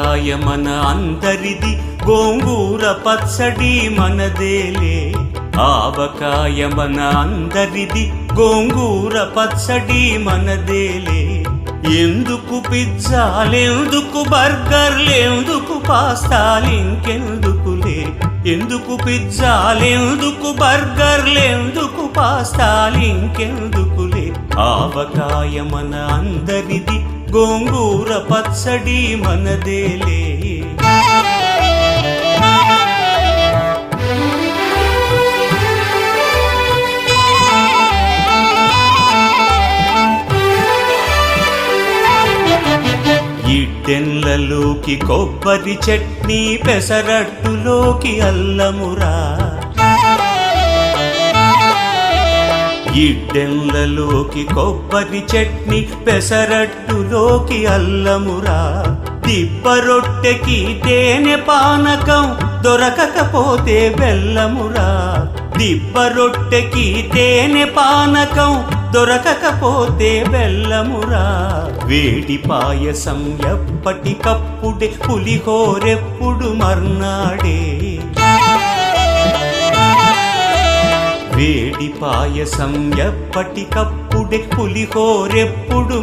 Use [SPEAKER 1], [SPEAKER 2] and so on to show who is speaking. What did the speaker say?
[SPEAKER 1] ఆవకాయ మన అందరిది, గోంగూర పచ్చడి మనదేలే. ఆవకాయ మన అందరిది, గోంగూర పచ్చడి మనదేలే. ఎందుకు పిజ్జాలెందుకు బర్గర్లెందుకు పాస్తాలింకెందుకులే. ఎందుకు పిజ్జాలెందుకు బర్గర్లెందుకు పాస్తాలింకెందుకులే. ఆవకాయ మన అందరిది, గోంగూర పచ్చడి మనదేలే. ఇడ్డెన్లలోకి కొబ్బరి చట్నీ, పెసరట్టులోకి అల్లమురా. ఇడ్డెన్లలోకి కొబ్బరి చట్నీ, పెసరట్టులోకి అల్లమురా. దిబ్బ రొట్టెకి తేనె పానకం, దొరకకపోతే బెల్లమురా. దిబ్బ రొట్టెకి తేనె పానకం, దొరకకపోతే బెల్లమురా. వేడి పాయసం ఎప్పటికప్పుడే, పులిహోరెప్పుడు మర్నాడే. వేడి పాయసం ఎప్పటికప్పుడే, పులిహోరెప్పుడు